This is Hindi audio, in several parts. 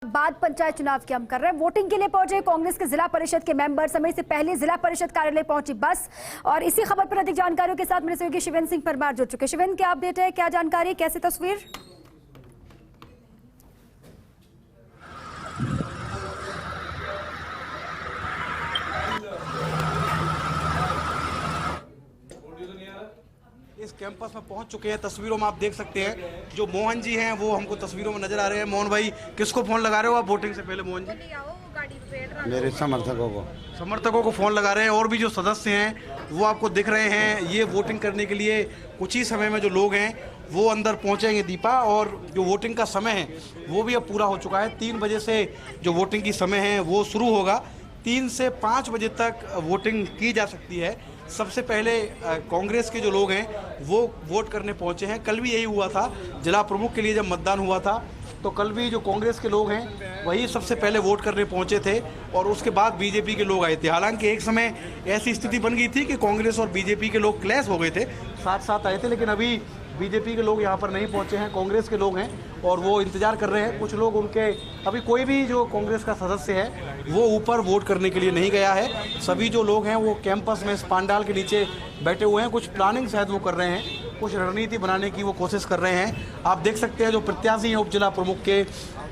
बाद पंचायत चुनाव की हम कर रहे हैं। वोटिंग के लिए पहुंचे कांग्रेस के जिला परिषद के मेंबर। समय से पहले जिला परिषद कार्यालय पहुंची बस। और इसी खबर पर अधिक जानकारियों के साथ मेरे सहयोगी शिवेंद्र सिंह परमार जुड़ चुके। शिवेंद्र, क्या अपडेट है, क्या जानकारी, कैसी तस्वीर? इस कैंपस में पहुंच चुके हैं। तस्वीरों में आप देख सकते हैं जो मोहन जी हैं वो हमको तस्वीरों में नजर आ रहे हैं। मोहन भाई, किसको फोन लगा रहे हो आप वोटिंग से पहले? मोहन जी, मेरे समर्थकों को फोन लगा रहे हैं। और भी जो सदस्य हैं वो आपको दिख रहे हैं। ये वोटिंग करने के लिए कुछ ही समय में जो लोग हैं वो अंदर पहुंचेंगे दीपा। और जो वोटिंग का समय है वो भी अब पूरा हो चुका है। 3 बजे से जो वोटिंग की समय है वो शुरू होगा। 3 से 5 बजे तक वोटिंग की जा सकती है। सबसे पहले कांग्रेस के जो लोग हैं वो वोट करने पहुंचे हैं। कल भी यही हुआ था, जिला प्रमुख के लिए जब मतदान हुआ था तो कल भी जो कांग्रेस के लोग हैं वही सबसे पहले वोट करने पहुंचे थे और उसके बाद बीजेपी के लोग आए थे। हालांकि एक समय ऐसी स्थिति बन गई थी कि कांग्रेस और बीजेपी के लोग क्लैश हो गए थे, साथ साथ आए थे, लेकिन अभी बीजेपी के लोग यहाँ पर नहीं पहुँचे हैं। कांग्रेस के लोग हैं और वो इंतजार कर रहे हैं। कुछ लोग उनके, अभी कोई भी जो कांग्रेस का सदस्य है वो ऊपर वोट करने के लिए नहीं गया है। सभी जो लोग हैं वो कैंपस में इस पांडाल के नीचे बैठे हुए हैं। कुछ प्लानिंग शायद वो कर रहे हैं, कुछ रणनीति बनाने की वो कोशिश कर रहे हैं। आप देख सकते हैं जो प्रत्याशी हैं उप जिला प्रमुख के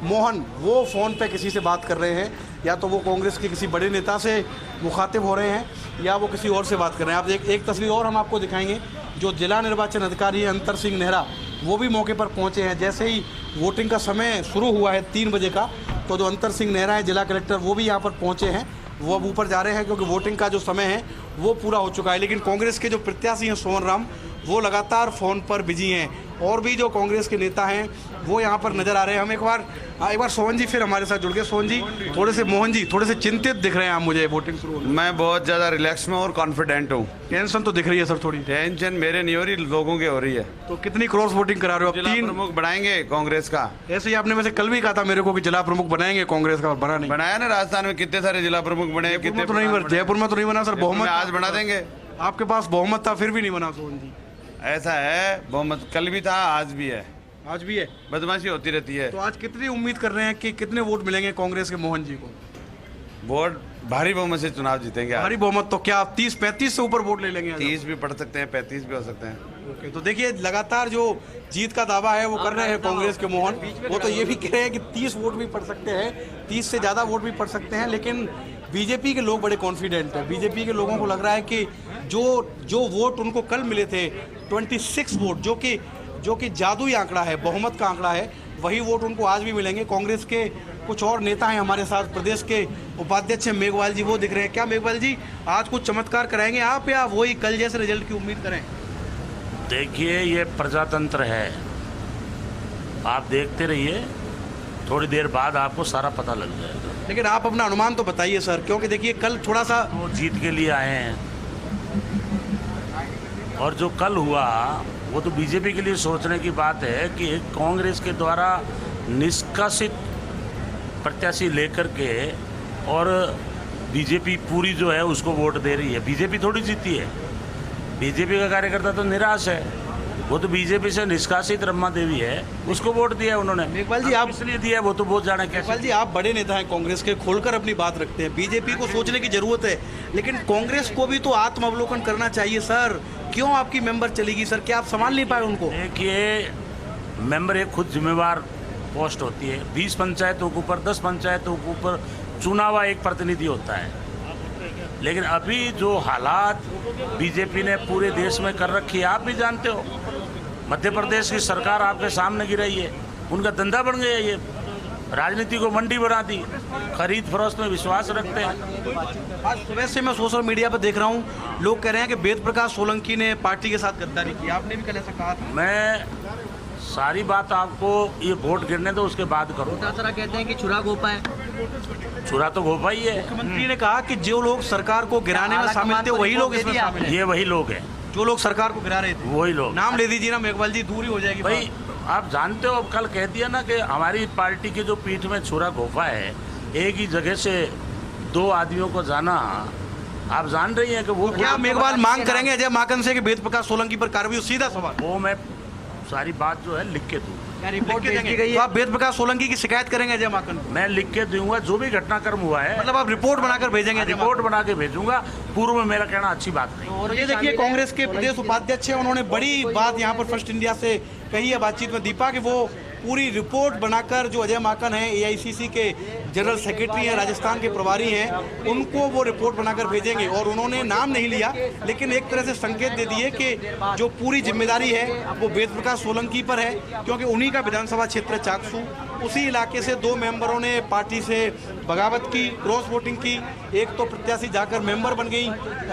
मोहन, वो फ़ोन पे किसी से बात कर रहे हैं। या तो वो कांग्रेस के किसी बड़े नेता से मुखातिब हो रहे हैं या वो किसी और से बात कर रहे हैं। आप एक तस्वीर और हम आपको दिखाएंगे। जो जिला निर्वाचन अधिकारी है अंतर सिंह नेहरा, वो भी मौके पर पहुंचे हैं। जैसे ही वोटिंग का समय शुरू हुआ है 3 बजे का, तो जो अंतर सिंह नेहरा है जिला कलेक्टर, वो भी यहाँ पर पहुंचे हैं। वो अब ऊपर जा रहे हैं क्योंकि वोटिंग का जो समय है वो पूरा हो चुका है। लेकिन कांग्रेस के जो प्रत्याशी हैं सोहन राम, वो लगातार फ़ोन पर बिजी हैं। और भी जो कांग्रेस के नेता हैं वो यहाँ पर नज़र आ रहे हैं। हम एक बार सोहन जी फिर हमारे साथ जुड़ गए। सोहन जी, थोड़े से, मोहन जी थोड़े से चिंतित दिख रहे हैं आप मुझे वोटिंग शुरू होने। मैं बहुत ज़्यादा रिलैक्स में और कॉन्फिडेंट हूँ। टेंशन तो दिख रही है सर थोड़ी? टेंशन मेरे नहीं हो रही, लोगों की हो रही है। तो कितनी क्रॉस वोटिंग करा रहे हो? जिला प्रमुख बनाएंगे कांग्रेस का। ऐसे ही आपने वैसे कल भी कहा था मेरे को कि जिला प्रमुख बनाएंगे कांग्रेस का, और बना नहीं। बनाया ना, राजस्थान में कितने सारे जिला प्रमुख बने, कितने तो नहीं, जयपुर में तो नहीं बना सर। बहुमत आज बना देंगे। आपके पास बहुमत था फिर भी नहीं बना सोहन जी। ऐसा है, बहुमत कल भी था, आज भी है। आज भी है, बदमाशी होती रहती है। तो आज कितनी उम्मीद कर रहे हैं कि कितने वोट मिलेंगे कांग्रेस के मोहन जी को? वोट भारी बहुमत से चुनाव जीतेंगे। भारी बहुमत तो क्या 30-35 से ऊपर वोट ले लेंगे? 30 भी पढ़ सकते हैं, 35 भी हो सकते हैं। ओके, तो देखिए लगातार जो जीत का दावा है वो कर रहे हैं कांग्रेस के मोहन। वो तो ये भी कह रहे हैं कि 30 वोट भी पढ़ सकते हैं, 30 से ज़्यादा वोट भी पढ़ सकते हैं। लेकिन बीजेपी के लोग बड़े कॉन्फिडेंट हैं। बीजेपी के लोगों को लग रहा है कि जो वोट उनको कल मिले थे 26 वोट, जो कि जादुई आंकड़ा है, बहुमत का आंकड़ा है, वही वोट उनको आज भी मिलेंगे। कांग्रेस के कुछ और नेता हैं हमारे साथ, प्रदेश के उपाध्यक्ष हैं मेघवाल जी, वो दिख रहे हैं। क्या मेघवाल जी, आज कुछ चमत्कार कराएंगे आप या वही कल जैसे रिजल्ट की उम्मीद करें? देखिए, ये प्रजातंत्र है, आप देखते रहिए, थोड़ी देर बाद आपको सारा पता लग जाएगा। लेकिन आप अपना अनुमान तो बताइए सर, क्योंकि देखिए कल थोड़ा सा वो जीत के लिए आए हैं और जो कल हुआ वो तो बीजेपी के लिए सोचने की बात है कि कांग्रेस के द्वारा निष्कासित प्रत्याशी लेकर के और बीजेपी पूरी जो है उसको वोट दे रही है। बीजेपी थोड़ी जीती है, बीजेपी का कार्यकर्ता तो निराश है। वो तो बीजेपी से निष्कासित रमा देवी है, उसको वोट दिया उन्होंने। मेघवाल जी, आप इसलिए दिया, वो तो बहुत जाने कैसे। मेघवाल जी, आप बड़े नेता हैं कांग्रेस के, खोलकर अपनी बात रखते हैं। बीजेपी को सोचने की जरूरत है, लेकिन कांग्रेस को भी तो आत्मावलोकन करना चाहिए सर। क्यों आपकी मेंबर चलेगी सर? क्या आप संभाल नहीं पाए उनको? देखिए, मेंबर एक खुद जिम्मेवार पोस्ट होती है। 20 पंचायतों के ऊपर, 10 पंचायतों के ऊपर चुना हुआ एक प्रतिनिधि होता है। लेकिन अभी जो हालात बीजेपी ने पूरे देश में कर रखी है, आप भी जानते हो। मध्य प्रदेश की सरकार आपके सामने गिराई है, उनका धंधा बन गया ये, राजनीति को मंडी बना दी, खरीद फरोख्त में विश्वास रखते हैं। आज सुबह से मैं सोशल मीडिया पर देख रहा हूँ, लोग कह रहे हैं कि वेद प्रकाश सोलंकी ने पार्टी के साथ गद्दारी की। आपने भी कल ऐसा कहा था। मैं सारी बात आपको ये वोट गिरने दो, उसके बाद करूँ। सर कहते हैं कि छुरा गोपा है। छुरा तो गोपा ही है। मुख्यमंत्री ने कहा कि जो लोग सरकार को गिराने में शामिल थे वही लोग इसमें शामिल हैं। ये वही लोग हैं जो लोग सरकार को गिरा रहे थे, वही लोग। नाम ले दीजिए ना मेघवाल जी, दूरी हो जाएगी भाई। आप जानते हो, अब कल कह दिया ना कि हमारी पार्टी की जो पीठ में छुरा घोपा है, एक ही जगह से 2 आदमियों को जाना, आप जान रही हैं कि वो क्या मेघवाल मांग करेंगे अजय माकन से कि वेद प्रकाश सोलंकी पर कार्रवाई? सीधा सवाल। वो मैं सारी बात जो है लिख के दूँ। लिख के देंगे। तो आप वेद प्रकाश सोलंकी की शिकायत करेंगे अजय माकन को? मैं लिख के दूंगा जो भी घटनाक्रम हुआ है, मतलब आप रिपोर्ट बनाकर भेजेंगे? रिपोर्ट बना के भेजूंगा। पूर्व में मेरा कहना अच्छी बात नहीं। और ये देखिए कांग्रेस के प्रदेश उपाध्यक्ष हैं, उन्होंने बड़ी बात यहाँ पर फर्स्ट इंडिया से कही है बातचीत में दीपा, कि वो पूरी रिपोर्ट बनाकर जो अजय माकन हैं एआईसीसी के जनरल सेक्रेटरी हैं, राजस्थान के प्रभारी हैं, उनको वो रिपोर्ट बनाकर भेजेंगे। और उन्होंने नाम नहीं लिया लेकिन एक तरह से संकेत दे दिए कि जो पूरी जिम्मेदारी है वो वेद प्रकाश सोलंकी पर है, क्योंकि उन्हीं का विधानसभा क्षेत्र चाकसू, उसी इलाके से 2 मेंबरों ने पार्टी से बगावत की, क्रॉस वोटिंग की। एक तो प्रत्याशी जाकर मेंबर बन गई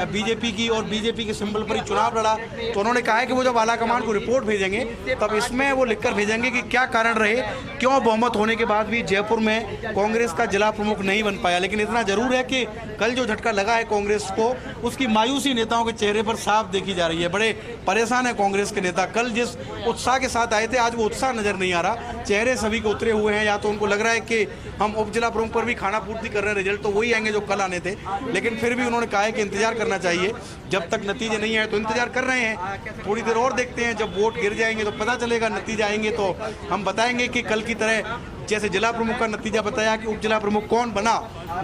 बीजेपी की और बीजेपी के सिंबल पर ही चुनाव लड़ा। तो उन्होंने कहा है कि वो जब आलाकमान को रिपोर्ट भेजेंगे तब इसमें वो लिखकर भेजेंगे कि क्या कारण रहे, क्यों बहुमत होने के बाद भी जयपुर में कांग्रेस का जिला प्रमुख नहीं बन पाया। लेकिन इतना जरूर है कि कल जो झटका लगा है कांग्रेस को, उसकी मायूसी नेताओं के चेहरे पर साफ देखी जा रही है। बड़े परेशान है कांग्रेस के नेता। कल जिस उत्साह के साथ आए थे आज वो उत्साह नजर नहीं आ रहा, चेहरे सभी के उतरे हुए हैं। या तो उनको लग रहा है कि हम उप जिला प्रमुख पर भी खाना पूर्ति कर रहे हैं, रिजल्ट तो वही आएंगे जो कल आने थे। लेकिन फिर भी उन्होंने कहा है कि इंतजार करना चाहिए, जब तक नतीजे नहीं आए। तो इंतजार कर रहे हैं, थोड़ी देर और देखते हैं, जब वोट गिर जाएंगे तो पता चलेगा, नतीजे आएंगे तो हम बताएंगे कि कल की तरह जैसे जिला प्रमुख का नतीजा बताया कि उप जिला प्रमुख कौन बना।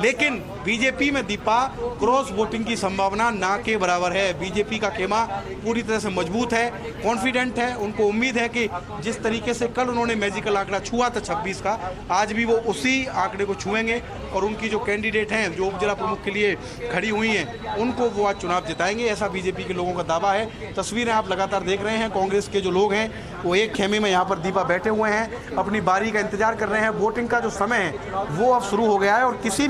लेकिन बीजेपी में दीपा क्रॉस वोटिंग की संभावना ना के बराबर है। बीजेपी का खेमा पूरी तरह से मजबूत है, कॉन्फिडेंट है। उनको उम्मीद है कि जिस तरीके से कल उन्होंने मैजिकल आंकड़ा छुआ था 26 का, आज भी वो उसी आंकड़े को छुएंगे और उनकी जो कैंडिडेट हैं जो उप जिला प्रमुख के लिए खड़ी हुई हैं उनको वो आज चुनाव जिताएंगे, ऐसा बीजेपी के लोगों का दावा है। तस्वीरें आप लगातार देख रहे हैं, कांग्रेस के जो लोग हैं वो एक खेमे में यहाँ पर दीपा बैठे हुए हैं, अपनी बारी का इंतजार कर रहे हैं। वोटिंग का जो समय है वो अब शुरू हो गया है और किसी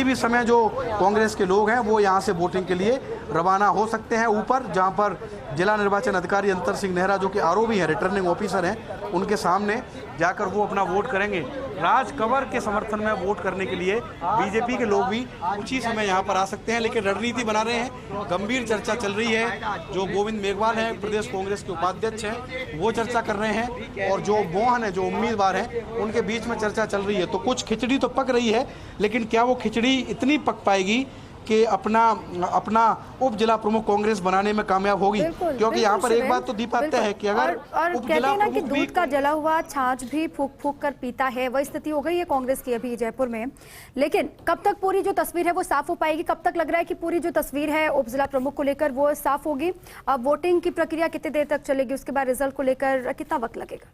भी समय जो कांग्रेस के लोग हैं वो यहाँ से वोटिंग के लिए रवाना हो सकते हैं। ऊपर जहाँ पर जिला निर्वाचन अधिकारी अंतर सिंह नेहरा जो कि आरओबी हैं, रिटर्निंग ऑफिसर हैं, उनके सामने जाकर वो अपना वोट करेंगे। राज कंवर के समर्थन में वोट करने के लिए बीजेपी के लोग भी कुछ ही समय यहाँ पर आ सकते हैं, लेकिन रणनीति बना रहे हैं। गंभीर चर्चा चल रही है। जो गोविंद मेघवाल हैं प्रदेश कांग्रेस के उपाध्यक्ष हैं वो चर्चा कर रहे हैं और जो मोहन है जो उम्मीदवार हैं उनके बीच में चर्चा चल रही है। तो कुछ खिचड़ी तो पक रही है, लेकिन क्या वो खिचड़ी इतनी पक पाएगी कि अपना उप जिला प्रमुख कांग्रेस बनाने में कामयाब होगी? क्योंकि यहाँ पर एक बात तो दीपा तय है कि अगर उप जिला प्रमुख भी दूध का जला हुआ छाछ भी फूक फूक कर पीता है, वही स्थिति हो गई है कांग्रेस की अभी जयपुर में। लेकिन कब तक पूरी जो तस्वीर है वो साफ हो पाएगी? कब तक लग रहा है कि पूरी जो तस्वीर है उप जिला प्रमुख को लेकर वो साफ होगी? अब वोटिंग की प्रक्रिया कितनी देर तक चलेगी, उसके बाद रिजल्ट को लेकर कितना वक्त लगेगा?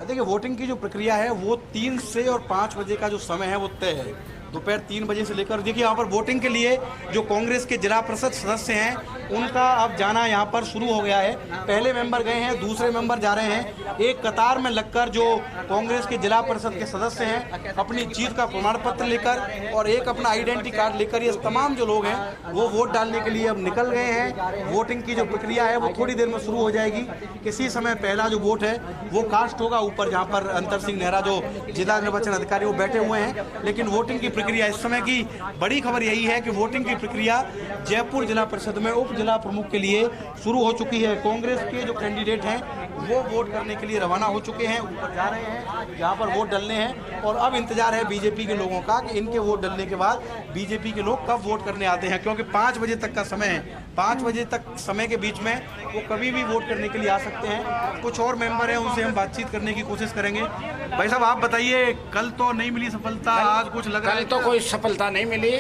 देखिए वोटिंग की जो प्रक्रिया है वो 3 से और 5 बजे का जो समय है वो तय है, दोपहर 3 बजे से लेकर। देखिए यहाँ पर वोटिंग के लिए जो कांग्रेस के जिला परिषद सदस्य हैं उनका अब जाना यहाँ पर शुरू हो गया है। पहले मेंबर गए हैं, दूसरे मेंबर जा रहे हैं। एक कतार में लगकर जो कांग्रेस के जिला परिषद के सदस्य हैं अपनी जीत का प्रमाण पत्र लेकर और एक अपना आइडेंटिटी कार्ड लेकर, ये तमाम जो लोग हैं वो वोट डालने के लिए अब निकल गए हैं। वोटिंग की जो प्रक्रिया है वो थोड़ी देर में शुरू हो जाएगी। किसी समय पहला जो वोट है वो कास्ट होगा ऊपर, जहाँ पर अंतर सिंह नेहरा जो जिला निर्वाचन अधिकारी वो बैठे हुए हैं। लेकिन वोटिंग की प्रक्रिया, इस समय की बड़ी खबर यही है कि वोटिंग की प्रक्रिया जयपुर जिला परिषद में उप जिला प्रमुख के लिए शुरू हो चुकी है। कांग्रेस के जो कैंडिडेट हैं वो वोट करने के लिए रवाना हो चुके हैं, ऊपर जा रहे हैं जहां पर वोट डलने हैं। और अब इंतजार है बीजेपी के लोगों का कि इनके वोट डलने के बाद बीजेपी के लोग कब वोट करने आते हैं, क्योंकि 5 बजे तक का समय है। 5 बजे तक समय के बीच में वो कभी भी वोट करने के लिए आ सकते हैं। कुछ और मेंबर हैं उनसे हम बातचीत करने की कोशिश करेंगे। भाई साहब आप बताइए, कल तो नहीं मिली सफलता, आज कुछ लग रहा है? कल तो कोई सफलता नहीं मिली,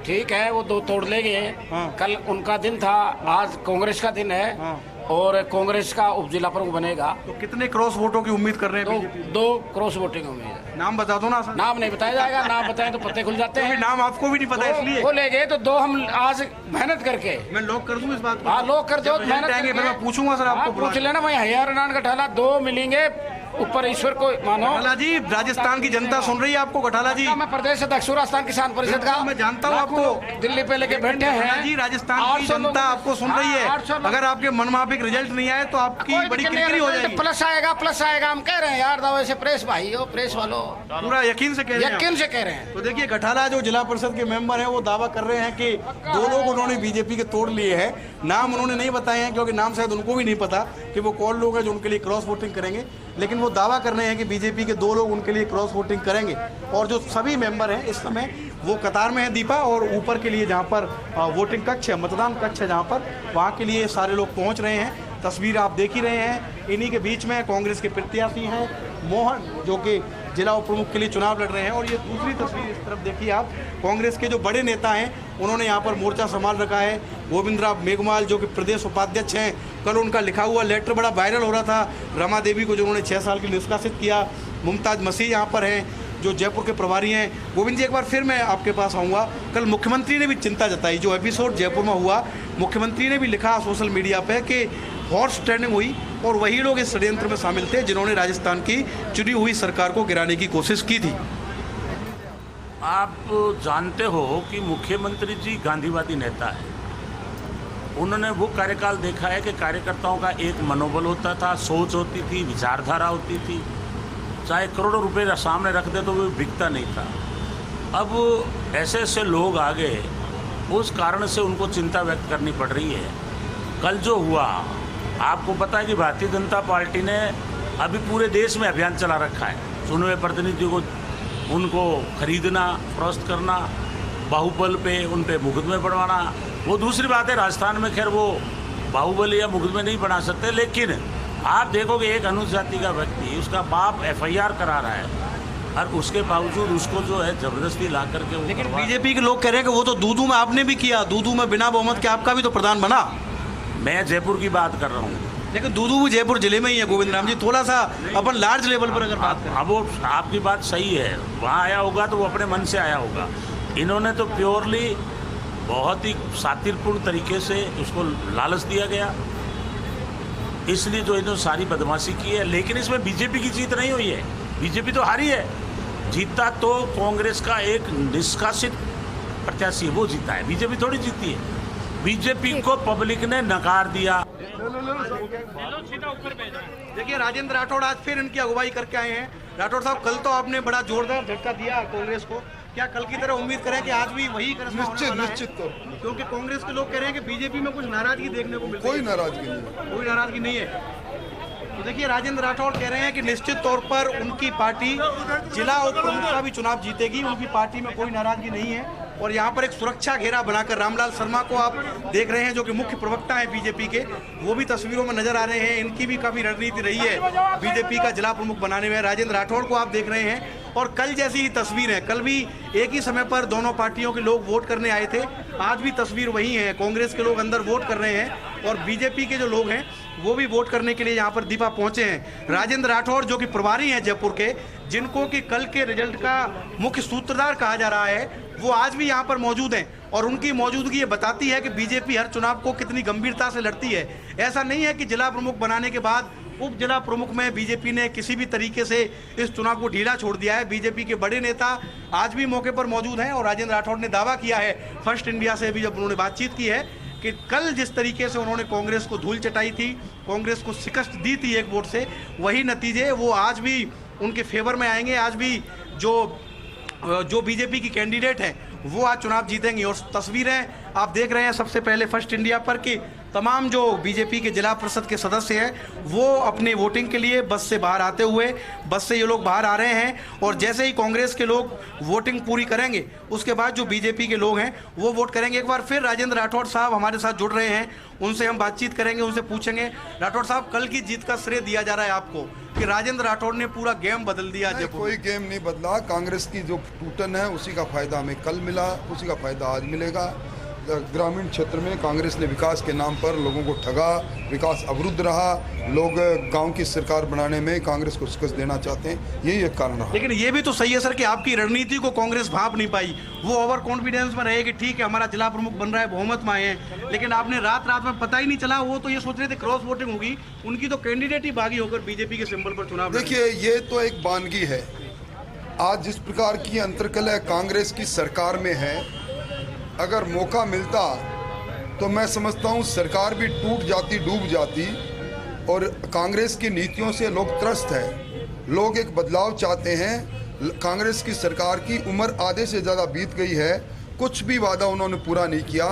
ठीक है वो 2 तोड़ ले गए। कल उनका दिन था, आज कांग्रेस का दिन है और कांग्रेस का उप जिला प्रमुख बनेगा। तो कितने क्रॉस वोटों की उम्मीद कर रहे हैं? 2 क्रॉस वोटिंग उम्मीद है। नाम बता दो ना सर। नाम नहीं बताया जाएगा, नाम बताएं तो पत्ते खुल जाते हैं। नाम आपको भी नहीं पता इसलिए वो ले गए तो 2 हम आज मेहनत करके मैं लॉक कर दूं इस बात को। हाँ लॉक कर दो, मेहनत आएंगे फिर मैं पूछूंगा सर आपको। पूछ लेना, मैं हरियाणा गठाला 2 मिलेंगे ऊपर ईश्वर को मानो। गठाला जी राजस्थान की जनता सुन रही है आपको। गठाला जी मैं प्रदेश अध्यक्ष राजस्थान किसान परिषद का, मैं जानता हूँ आपको। दिल्ली पे लेके बैठे हैं जी, राजस्थान की जनता आपको सुन रही है। अगर आपके मनमाफिक रिजल्ट नहीं आए तो आपकी बड़ी किरकिरी हो जाएगी। प्लस आएगा हम कह रहे हैं यार, दावे से प्रेस भाई हो, प्रेस वालों पूरा यकीन से कह रहे हैं। यकीन से कह रहे हैं। तो देखिए गठाला जो जिला परिषद के मेंबर हैं वो दावा कर रहे हैं कि 2 लोग उन्होंने बीजेपी के तोड़ लिए हैं। नाम उन्होंने नहीं बताए हैं क्योंकि नाम शायद उनको भी नहीं पता कि वो कौन लोग हैं जो उनके लिए क्रॉस वोटिंग करेंगे। लेकिन वो वो दावा कर रहे हैं कि बीजेपी के 2 लोग उनके लिए क्रॉस वोटिंग करेंगे। और जो सभी मेंबर हैं इस समय वो कतार में है दीपा, और ऊपर के लिए जहाँ पर वोटिंग कक्ष है, मतदान कक्ष है जहाँ पर, वहाँ के लिए सारे लोग पहुँच रहे हैं। तस्वीर आप देख ही रहे हैं। इन्हीं के बीच में कांग्रेस के प्रत्याशी हैं मोहन, जो कि जिला उप प्रमुख के लिए चुनाव लड़ रहे हैं। और ये दूसरी तस्वीर इस तरफ देखिए आप, कांग्रेस के जो बड़े नेता हैं उन्होंने यहाँ पर मोर्चा संभाल रखा है। गोविंदराव मेघवाल जो कि प्रदेश उपाध्यक्ष हैं, कल उनका लिखा हुआ लेटर बड़ा वायरल हो रहा था रमा देवी को, जो उन्होंने 6 साल के लिए निष्कासित किया। मुमताज़ मसीह यहाँ पर हैं जो जयपुर के प्रभारी हैं। गोविंद जी, एक बार फिर मैं आपके पास आऊँगा। कल मुख्यमंत्री ने भी चिंता जताई, जो एपिसोड जयपुर में हुआ, मुख्यमंत्री ने भी लिखा सोशल मीडिया पे कि हॉर्स ट्रेडिंग हुई और वही लोग इस षड्यंत्र में शामिल थे जिन्होंने राजस्थान की चुनी हुई सरकार को गिराने की कोशिश की थी। आप जानते हो कि मुख्यमंत्री जी गांधीवादी नेता है। उन्होंने वो कार्यकाल देखा है कि कार्यकर्ताओं का एक मनोबल होता था, सोच होती थी, विचारधारा होती थी। चाहे करोड़ों रुपए सामने रख दे तो वो बिकता नहीं था। अब ऐसे ऐसे लोग आ गए, उस कारण से उनको चिंता व्यक्त करनी पड़ रही है। कल जो हुआ, आपको पता है कि भारतीय जनता पार्टी ने अभी पूरे देश में अभियान चला रखा है, चुने हुए प्रतिनिधियों को उनको खरीदना, फरोख्त करना, बाहुबल पे उन पे मुकदमे बढ़वाना। वो दूसरी बात है, राजस्थान में खैर वो बाहुबल या मुकदमे नहीं बना सकते, लेकिन आप देखोगे एक अनुसूचित जाति का व्यक्ति, उसका बाप FIR करा रहा है और उसके बावजूद उसको जो है जबरदस्ती ला करके। लेकिन बीजेपी के लोग कह रहे हैं कि वो तो दूधू में आपने भी किया, दूधू में बिना बहुमत के आपका भी तो प्रधान बना। मैं जयपुर की बात कर रहा हूँ, लेकिन दूधू भी जयपुर जिले में ही है। गोविंद राम जी, थोड़ा सा अपन लार्ज लेवल पर अगर बात करें। अब वो आपकी बात सही है, वहाँ आया होगा तो वो अपने मन से आया होगा। इन्होंने तो प्योरली बहुत ही शातिरपूर्ण तरीके से उसको लालच दिया गया, इसलिए जो इन्होंने सारी बदमाशी की है। लेकिन इसमें बीजेपी की जीत नहीं हुई है, बीजेपी तो हारी है। जीता तो कांग्रेस का एक निष्कासित प्रत्याशी, वो जीता है, बीजेपी थोड़ी जीती है। बीजेपी को पब्लिक ने नकार दिया। देखिए, राजेंद्र राठौड़ आज फिर इनकी अगुवाई करके आए हैं। राठौड़ साहब, कल तो आपने बड़ा जोरदार झटका दिया कांग्रेस को, क्या कल की तरह उम्मीद करें कि आज भी वही करें? निश्चित तो, क्योंकि कांग्रेस के लोग कह रहे हैं कि बीजेपी में कुछ नाराजगी देखने को मिलती है। कोई नाराजगी नहीं, कोई नाराजगी नहीं है। तो देखिए, राजेंद्र राठौड़ कह रहे हैं कि निश्चित तौर पर उनकी पार्टी जिला उप प्रमुख का भी चुनाव जीतेगी, उनकी पार्टी में कोई नाराजगी नहीं है। और यहाँ पर एक सुरक्षा घेरा बनाकर रामलाल शर्मा को आप देख रहे हैं, जो कि मुख्य प्रवक्ता हैं बीजेपी के, वो भी तस्वीरों में नजर आ रहे हैं। इनकी भी काफी रणनीति रही है बीजेपी का जिला प्रमुख बनाने में। राजेंद्र राठौड़ को आप देख रहे हैं, और कल जैसी ही तस्वीर है। कल भी एक ही समय पर दोनों पार्टियों के लोग वोट करने आए थे, आज भी तस्वीर वही है। कांग्रेस के लोग अंदर वोट कर रहे हैं और बीजेपी के जो लोग हैं वो भी वोट करने के लिए यहाँ पर दीपा पहुंचे हैं। राजेंद्र राठौड़ जो कि प्रभारी हैं जयपुर के, जिनको कि कल के रिजल्ट का मुख्य सूत्रधार कहा जा रहा है, वो आज भी यहाँ पर मौजूद हैं। और उनकी मौजूदगी ये बताती है कि बीजेपी हर चुनाव को कितनी गंभीरता से लड़ती है। ऐसा नहीं है कि जिला प्रमुख बनाने के बाद उप जिला प्रमुख में बीजेपी ने किसी भी तरीके से इस चुनाव को ढीला छोड़ दिया है। बीजेपी के बड़े नेता आज भी मौके पर मौजूद हैं और राजेंद्र राठौड़ ने दावा किया है फर्स्ट इंडिया से भी जब उन्होंने बातचीत की है कि कल जिस तरीके से उन्होंने कांग्रेस को धूल चटाई थी, कांग्रेस को शिकस्त दी थी एक वोट से, वही नतीजे वो आज भी उनके फेवर में आएंगे। आज भी जो बीजेपी की कैंडिडेट हैं वो आज चुनाव जीतेंगे। और तस्वीरें आप देख रहे हैं सबसे पहले फर्स्ट इंडिया पर कि तमाम जो बीजेपी के जिला परिषद के सदस्य हैं वो अपने वोटिंग के लिए बस से बाहर आते हुए, बस से ये लोग बाहर आ रहे हैं। और जैसे ही कांग्रेस के लोग वोटिंग पूरी करेंगे उसके बाद जो बीजेपी के लोग हैं वो वोट करेंगे। एक बार फिर राजेंद्र राठौड़ साहब हमारे साथ जुड़ रहे हैं, उनसे हम बातचीत करेंगे, उनसे पूछेंगे। राठौड़ साहब, कल की जीत का श्रेय दिया जा रहा है आपको कि राजेंद्र राठौड़ ने पूरा गेम बदल दिया। कोई गेम नहीं बदला। कांग्रेस की जो टूटन है उसी का फायदा हमें कल मिला, उसी का फायदा आज मिलेगा। ग्रामीण क्षेत्र में कांग्रेस ने विकास के नाम पर लोगों को ठगा, विकास अवरुद्ध रहा। लोग गांव की सरकार बनाने में कांग्रेस को शिकस्त देना चाहते हैं, यही एक कारण रहा। लेकिन ये भी तो सही है सर कि आपकी रणनीति को कांग्रेस भांप नहीं पाई। वो ओवर कॉन्फिडेंस में रहे कि ठीक है हमारा जिला प्रमुख बन रहा है, बहुमत में आए हैं, लेकिन आपने रात में पता ही नहीं चला। वो तो ये सोच रहे थे क्रॉस वोटिंग होगी, उनकी तो कैंडिडेट ही भागी होकर बीजेपी के सिंबल पर चुनाव। देखिए, ये तो एक वानगी है। आज जिस प्रकार की अंतर्कलह कांग्रेस की सरकार में है, अगर मौका मिलता तो मैं समझता हूँ सरकार भी टूट जाती, डूब जाती। और कांग्रेस की नीतियों से लोग त्रस्त हैं, लोग एक बदलाव चाहते हैं। कांग्रेस की सरकार की उम्र आधे से ज़्यादा बीत गई है, कुछ भी वादा उन्होंने पूरा नहीं किया।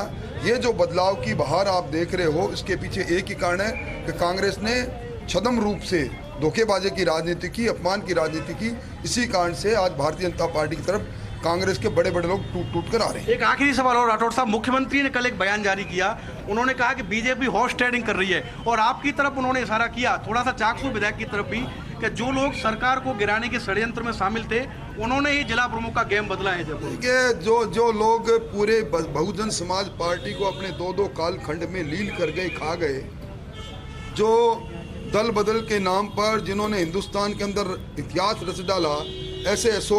ये जो बदलाव की बहार आप देख रहे हो, इसके पीछे एक ही कारण है कि कांग्रेस ने छद्म रूप से धोखेबाजी की राजनीति की, अपमान की राजनीति की। इसी कारण से आज भारतीय जनता पार्टी की तरफ कांग्रेस के बड़े बड़े लोग टूट टूट कर आ रहे हैं। एक आखिरी सवाल और राठौड़ साहब, मुख्यमंत्री ने कल एक बयान जारी किया, उन्होंने कहा कि बीजेपी हॉर्स ट्रेडिंग कर रही है और आपकी तरफ उन्होंने इशारा किया, थोड़ा सा चाकसू विधायक की तरफ भी, कि जो लोग सरकार को गिराने के षड्यंत्र में शामिल थे उन्होंने ही जिला प्रमुख का गेम बदला है। जयपुर जो लोग पूरे बहुजन समाज पार्टी को अपने दो दो कालखंड में लील कर गए, खा गए, जो दल बदल के नाम पर जिन्होंने हिंदुस्तान के अंदर इतिहास रच डाला, ऐसे अशोक